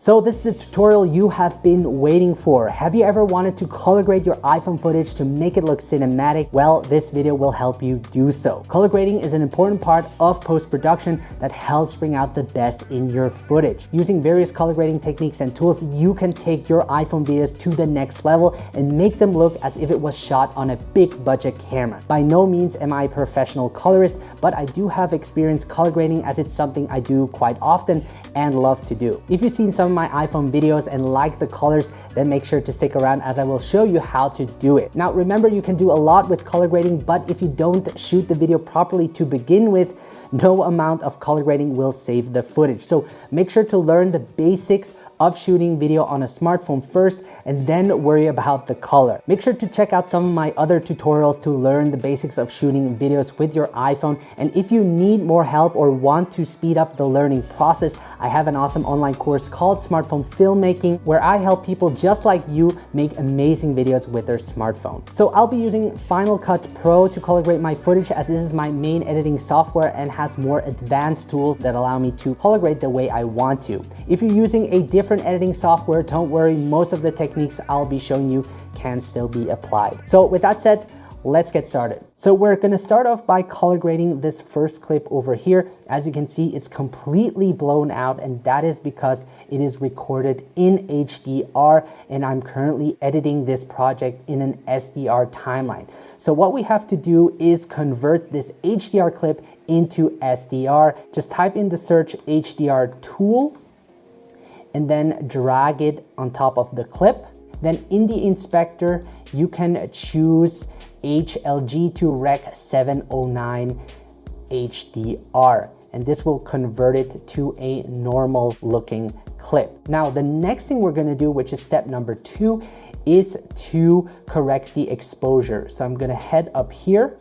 So this is the tutorial you have been waiting for. Have you ever wanted to color grade your iPhone footage to make it look cinematic? Well, this video will help you do so. Color grading is an important part of post-production that helps bring out the best in your footage. Using various color grading techniques and tools, you can take your iPhone videos to the next level and make them look as if it was shot on a big budget camera. By no means am I a professional colorist, but I do have experience color grading as it's something I do quite often and love to do. If you've seen some of my iPhone videos and like the colors, then make sure to stick around as I will show you how to do it. Now remember, you can do a lot with color grading, but if you don't shoot the video properly to begin with, no amount of color grading will save the footage. So make sure to learn the basics of shooting video on a smartphone first and then worry about the color. Make sure to check out some of my other tutorials to learn the basics of shooting videos with your iPhone. And if you need more help or want to speed up the learning process, I have an awesome online course called Smartphone Filmmaking, where I help people just like you make amazing videos with their smartphone. So I'll be using Final Cut Pro to color grade my footage, as this is my main editing software and has more advanced tools that allow me to color grade the way I want to. If you're using a different editing software, don't worry, most of the techniques I'll be showing you can still be applied. So with that said, let's get started. So we're gonna start off by color grading this first clip over here. As you can see, it's completely blown out, and that is because it is recorded in HDR, and I'm currently editing this project in an SDR timeline. So what we have to do is convert this HDR clip into SDR. Just type in the search HDR tool, and then drag it on top of the clip. Then in the inspector, you can choose HLG to Rec 709 HDR, and this will convert it to a normal looking clip. Now, the next thing we're gonna do, which is step number 2, is to correct the exposure. So I'm gonna head up here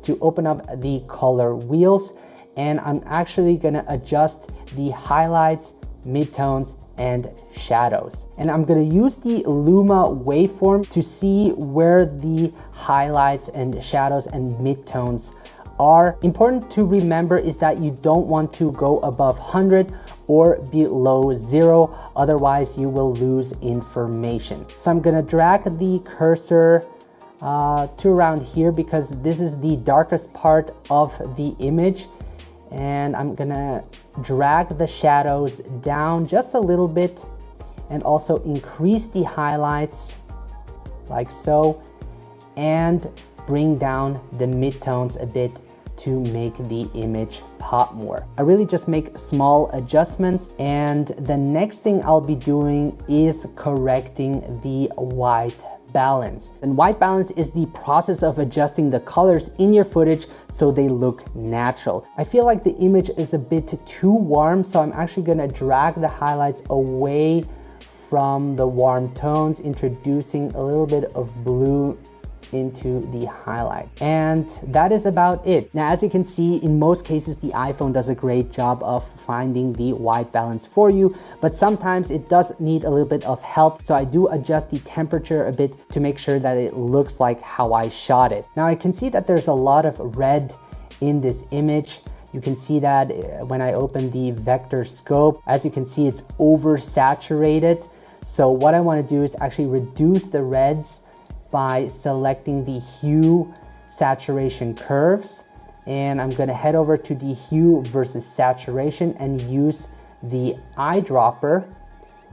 to open up the color wheels, and I'm actually gonna adjust the highlights, midtones, and shadows. And I'm gonna use the Luma waveform to see where the highlights and shadows and midtones are. Important to remember is that you don't want to go above 100 or below 0, otherwise you will lose information. So I'm gonna drag the cursor to around here because this is the darkest part of the image, and I'm gonna drag the shadows down just a little bit and also increase the highlights like so, and bring down the midtones a bit to make the image pop more. I really just make small adjustments, and the next thing I'll be doing is correcting the white balance. And white balance is the process of adjusting the colors in your footage so they look natural. I feel like the image is a bit too warm, so I'm actually gonna drag the highlights away from the warm tones, introducing a little bit of blue into the highlight. And that is about it. Now, as you can see, in most cases, the iPhone does a great job of finding the white balance for you, but sometimes it does need a little bit of help. So I do adjust the temperature a bit to make sure that it looks like how I shot it. Now I can see that there's a lot of red in this image. You can see that when I open the vector scope. As you can see, it's oversaturated. So what I want to do is actually reduce the reds by selecting the hue saturation curves, and I'm gonna head over to the hue versus saturation and use the eyedropper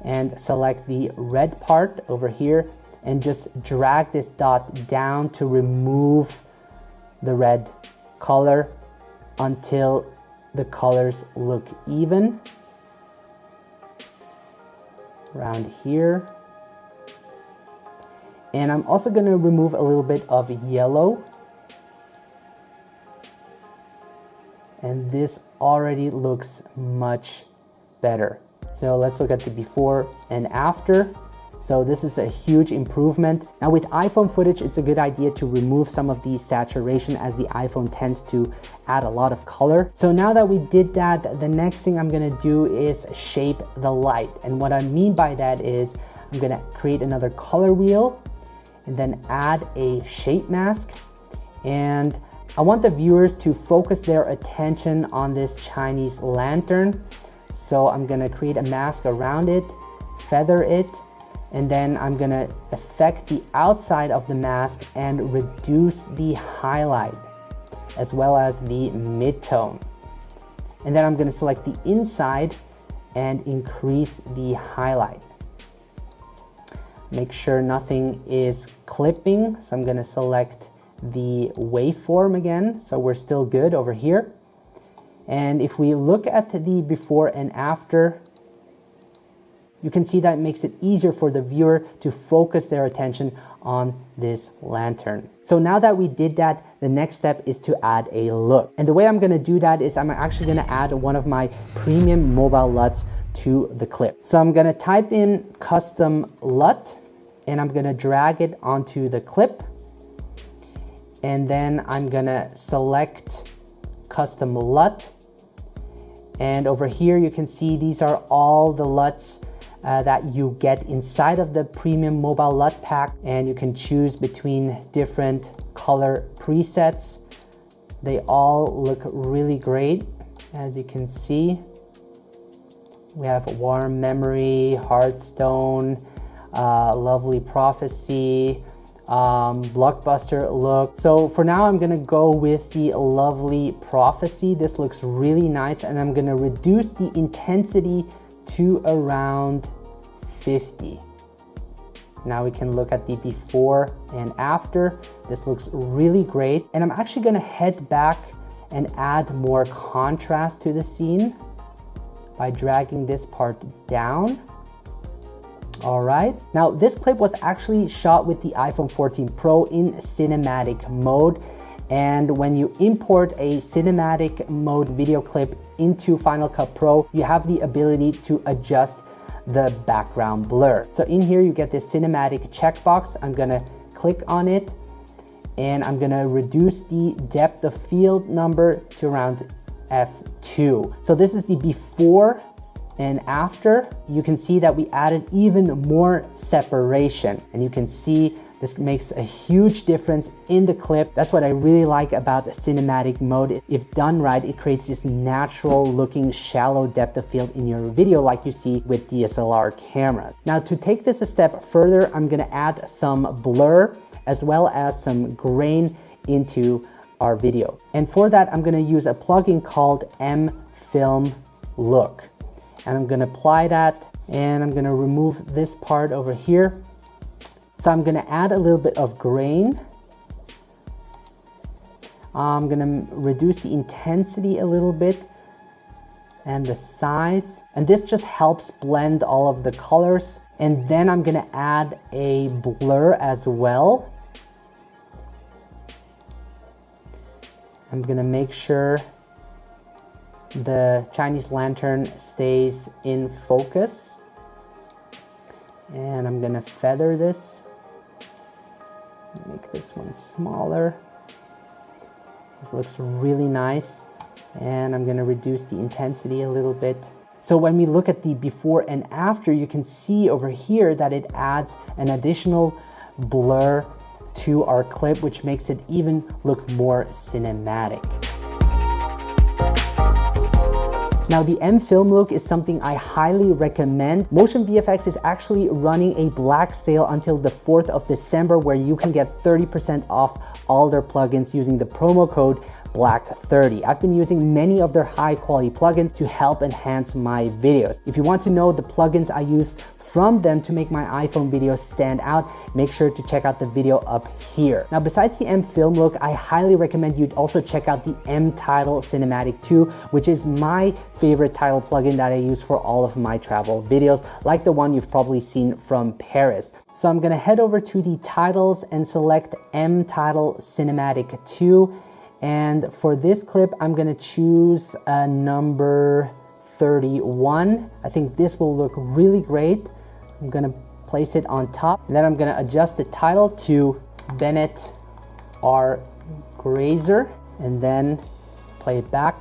and select the red part over here and just drag this dot down to remove the red color until the colors look even around here. And I'm also going to remove a little bit of yellow. And this already looks much better. So let's look at the before and after. So this is a huge improvement. Now with iPhone footage, it's a good idea to remove some of the saturation, as the iPhone tends to add a lot of color. So now that we did that, the next thing I'm gonna do is shape the light. And what I mean by that is I'm gonna create another color wheel and then add a shape mask. And I want the viewers to focus their attention on this Chinese lantern. So I'm gonna create a mask around it feather it, and then I'm gonna affect the outside of the mask and reduce the highlight as well as the mid-tone. And then I'm gonna select the inside and increase the highlight. Make sure nothing is clipping, so I'm gonna select the waveform again, so we're still good over here. And if we look at the before and after, you can see that it makes it easier for the viewer to focus their attention on this lantern. So now that we did that, the next step is to add a look. And the way I'm gonna do that is I'm actually gonna add one of my premium mobile LUTs to the clip. So I'm gonna type in custom LUT, and I'm gonna drag it onto the clip. And then I'm gonna select custom LUT. And over here, you can see these are all the LUTs that you get inside of the premium mobile LUT pack, and you can choose between different color presets. They all look really great. As you can see, we have Warm Memory, Heartstone, Lovely Prophecy, blockbuster look. So for now, I'm gonna go with the Lovely Prophecy. This looks really nice, and I'm gonna reduce the intensity to around 50. Now we can look at the before and after. This looks really great. And I'm actually gonna head back and add more contrast to the scene by dragging this part down. All right, now this clip was actually shot with the iPhone 14 Pro in cinematic mode. And when you import a cinematic mode video clip into Final Cut Pro, you have the ability to adjust the background blur. So in here, you get this cinematic checkbox. I'm gonna click on it, and I'm gonna reduce the depth of field number to around F2. So this is the before and after. You can see that we added even more separation, and you can see this makes a huge difference in the clip. That's what I really like about the cinematic mode. If done right, it creates this natural looking shallow depth of field in your video like you see with DSLR cameras. Now to take this a step further, I'm gonna add some blur as well as some grain into our video. And for that, I'm gonna use a plugin called M-Film Look. And I'm gonna apply that, and I'm gonna remove this part over here. So I'm gonna add a little bit of grain. I'm gonna reduce the intensity a little bit and the size. And this just helps blend all of the colors. And then I'm gonna add a blur as well. I'm gonna make sure the Chinese lantern stays in focus. And I'm gonna feather this. Make this one smaller. This looks really nice. And I'm gonna reduce the intensity a little bit. So when we look at the before and after, you can see over here that it adds an additional blur to our clip, which makes it even look more cinematic. Now the M-Film Look is something I highly recommend. Motion VFX is actually running a black sale until the 4th of December where you can get 30% off all their plugins using the promo code BLACK30. I've been using many of their high quality plugins to help enhance my videos. If you want to know the plugins I use from them to make my iPhone videos stand out, make sure to check out the video up here. Now, besides the M-Film Look, I highly recommend you also check out the M-Title Cinematic 2, which is my favorite title plugin that I use for all of my travel videos, like the one you've probably seen from Paris. So I'm gonna head over to the titles and select M-Title Cinematic 2. And for this clip, I'm gonna choose a number 31. I think this will look really great. I'm gonna place it on top, and then I'm gonna adjust the title to Bennett R. Grazer, and then play it back.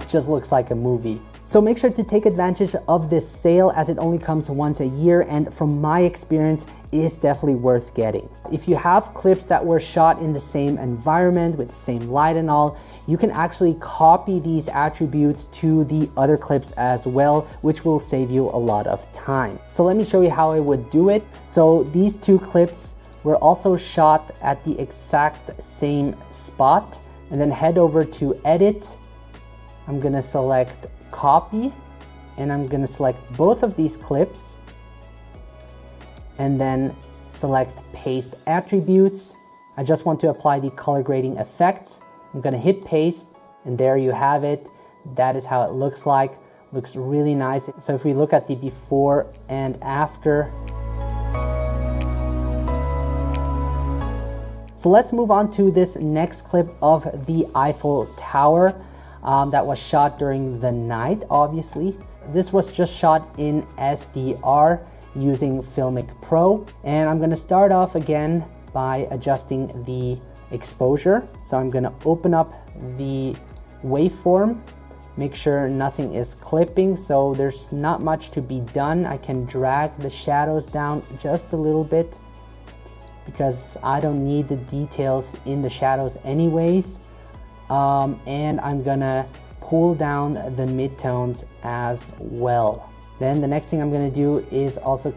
It just looks like a movie. So make sure to take advantage of this sale as it only comes once a year, and from my experience, is definitely worth getting. If you have clips that were shot in the same environment with the same light and all, you can actually copy these attributes to the other clips as well, which will save you a lot of time. So let me show you how I would do it. So these two clips were also shot at the exact same spot, and then head over to edit. I'm gonna select copy, and I'm gonna select both of these clips, and then select paste attributes. I just want to apply the color grading effects. I'm gonna hit paste, and there you have it. That is how it looks like. Looks really nice. So if we look at the before and after. So let's move on to this next clip of the Eiffel Tower that was shot during the night, obviously. This was just shot in SDR using Filmic Pro. And I'm gonna start off again by adjusting the exposure. So I'm gonna open up the waveform, make sure nothing is clipping, so there's not much to be done. I can drag the shadows down just a little bit because I don't need the details in the shadows anyways. And I'm gonna pull down the midtones as well. Then the next thing I'm gonna do is also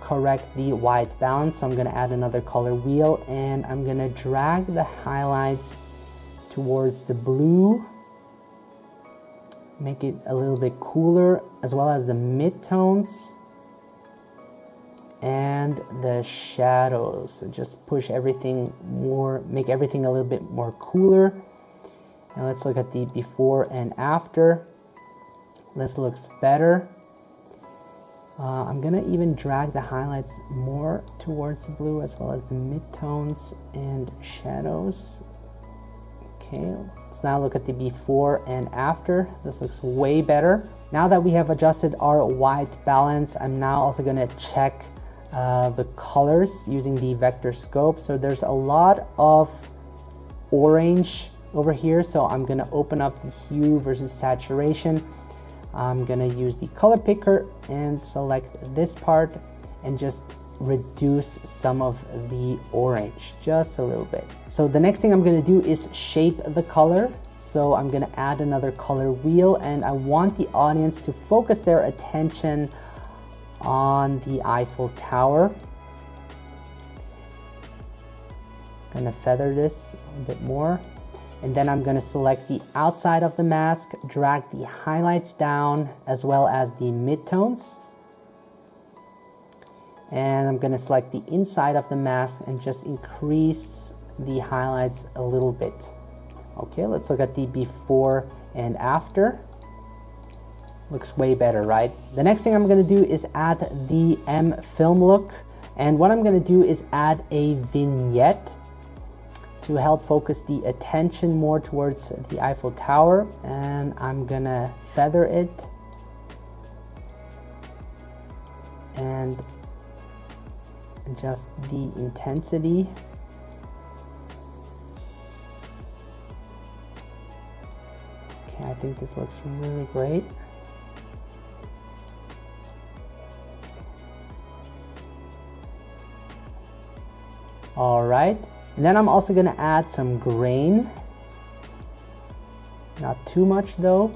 correct the white balance. So I'm gonna add another color wheel, and I'm gonna drag the highlights towards the blue, make it a little bit cooler, as well as the midtones and the shadows. So just push everything more, make everything a little bit more cooler. And let's look at the before and after. This looks better. I'm gonna even drag the highlights more towards the blue, as well as the midtones and shadows. Okay, let's now look at the before and after. This looks way better. Now that we have adjusted our white balance, I'm now also gonna check the colors using the vector scope. So there's a lot of orange over here, so I'm gonna open up the hue versus saturation. I'm gonna use the color picker and select this part and just reduce some of the orange just a little bit. So the next thing I'm gonna do is shape the color. So I'm gonna add another color wheel, and I want the audience to focus their attention on the Eiffel Tower. Gonna feather this a bit more. And then I'm gonna select the outside of the mask, drag the highlights down, as well as the midtones. And I'm gonna select the inside of the mask and just increase the highlights a little bit. Okay, let's look at the before and after. Looks way better, right? The next thing I'm gonna do is add the M film look. And what I'm gonna do is add a vignette to help focus the attention more towards the Eiffel Tower. And I'm gonna feather it and adjust the intensity. Okay, I think this looks really great. All right, and then I'm also gonna add some grain. Not too much though.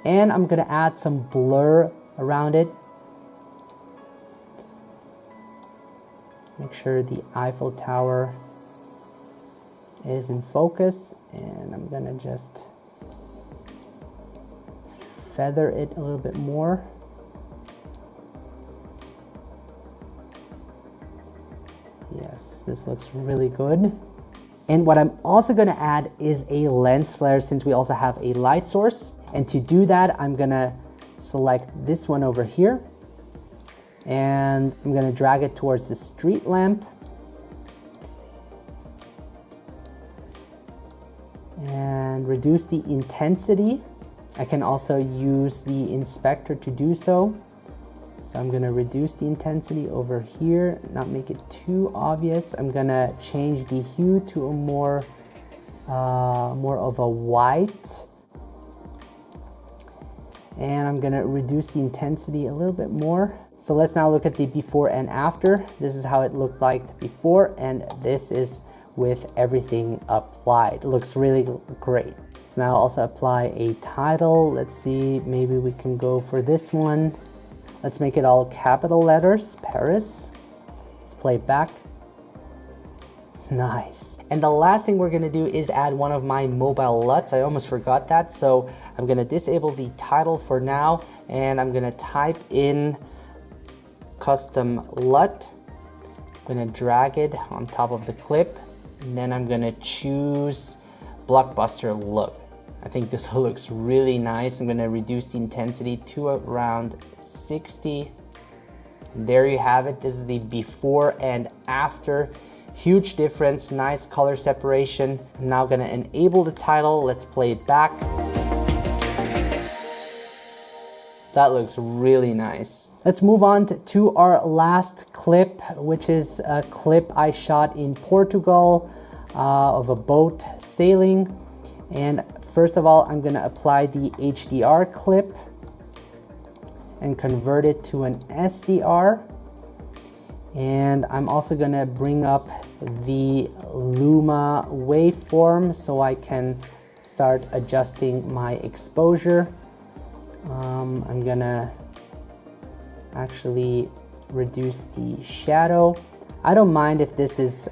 And I'm gonna add some blur around it. Make sure the Eiffel Tower is in focus, and I'm gonna just feather it a little bit more. Yes, this looks really good. And what I'm also gonna add is a lens flare, since we also have a light source. And to do that, I'm gonna select this one over here, and I'm gonna drag it towards the street lamp. And reduce the intensity. I can also use the inspector to do so. So I'm gonna reduce the intensity over here, not make it too obvious. I'm gonna change the hue to a more of a white. And I'm gonna reduce the intensity a little bit more. So let's now look at the before and after. This is how it looked like before, and this is with everything applied. It looks really great. Let's now also apply a title. Let's see, maybe we can go for this one. Let's make it all capital letters, Paris. Let's play it back. Nice. And the last thing we're gonna do is add one of my mobile LUTs. I almost forgot that. So I'm gonna disable the title for now, and I'm gonna type in custom LUT. I'm gonna drag it on top of the clip, and then I'm gonna choose blockbuster look. I think this looks really nice. I'm gonna reduce the intensity to around 60. There you have it. This is the before and after. Huge difference, nice color separation. I'm now gonna enable the title. Let's play it back. That looks really nice. Let's move on to our last clip, which is a clip I shot in Portugal of a boat sailing. And first of all, I'm gonna apply the HDR clip and convert it to an SDR. And I'm also gonna bring up the Luma waveform so I can start adjusting my exposure. I'm gonna actually reduce the shadow. I don't mind if this is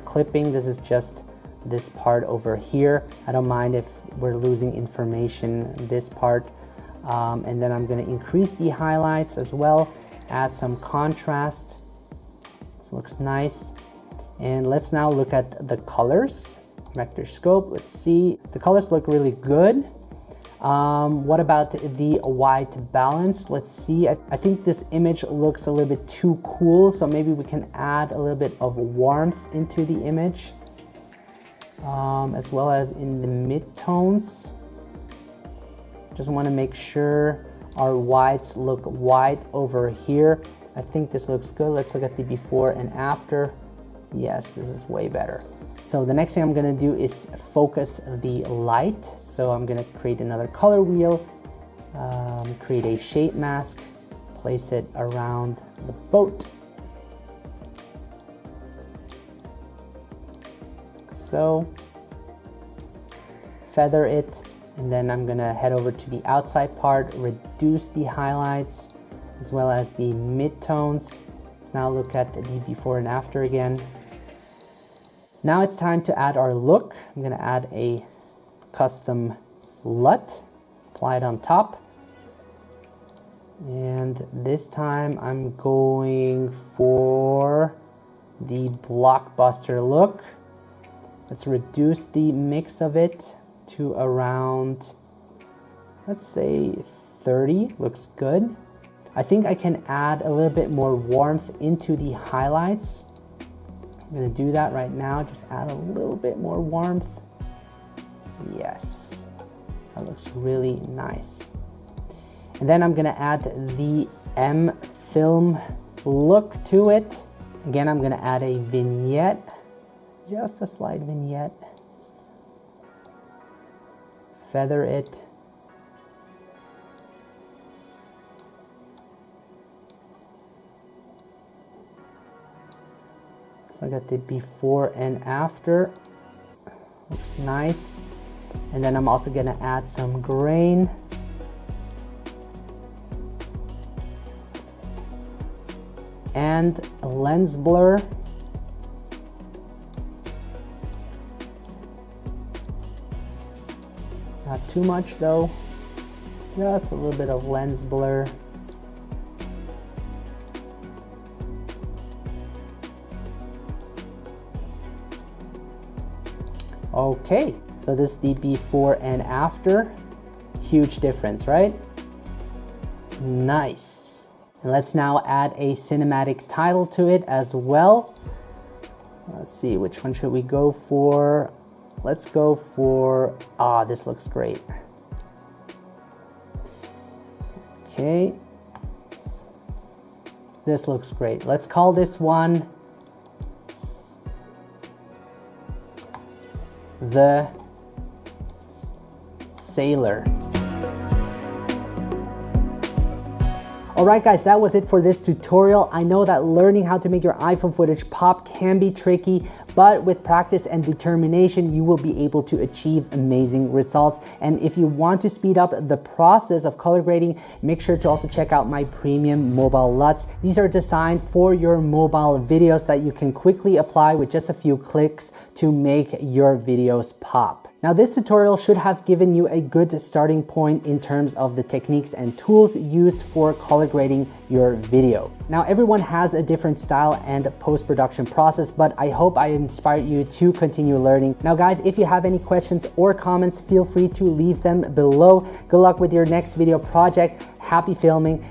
clipping. This is just this part over here. I don't mind if we're losing information in this part. And then I'm gonna increase the highlights as well, add some contrast. This looks nice. And let's now look at the colors. Vector scope, let's see. The colors look really good. What about the white balance? Let's see. I think this image looks a little bit too cool, so maybe we can add a little bit of warmth into the image, as well as in the mid-tones. Just want to make sure our whites look white over here. I think this looks good. Let's look at the before and after. Yes, this is way better. So the next thing I'm gonna do is focus the light. So I'm gonna create another color wheel, create a shape mask, place it around the boat. So, feather it, and then I'm gonna head over to the outside part, reduce the highlights, as well as the mid-tones. Let's now look at the before and after again. Now it's time to add our look. I'm gonna add a custom LUT, apply it on top. And this time I'm going for the blockbuster look. Let's reduce the mix of it to around, let's say 30, looks good. I think I can add a little bit more warmth into the highlights. I'm gonna do that right now, just add a little bit more warmth. Yes, that looks really nice. And then I'm gonna add the M film look to it. Again, I'm gonna add a vignette, just a slight vignette. Feather it. So I got the before and after, looks nice. And then I'm also gonna add some grain. And a lens blur. Not too much though, just a little bit of lens blur. Okay, so this is the before and after. Huge difference, right? Nice. And let's now add a cinematic title to it as well. Let's see, which one should we go for? Let's go for, this looks great. Okay. This looks great. Let's call this one The Sailor. Alright guys, that was it for this tutorial. I know that learning how to make your iPhone footage pop can be tricky, but with practice and determination, you will be able to achieve amazing results. And if you want to speed up the process of color grading, make sure to also check out my premium mobile LUTs. These are designed for your mobile videos that you can quickly apply with just a few clicks to make your videos pop. Now, this tutorial should have given you a good starting point in terms of the techniques and tools used for color grading your video. Now, everyone has a different style and post-production process, but I hope I inspired you to continue learning. Now, guys, if you have any questions or comments, feel free to leave them below. Good luck with your next video project. Happy filming,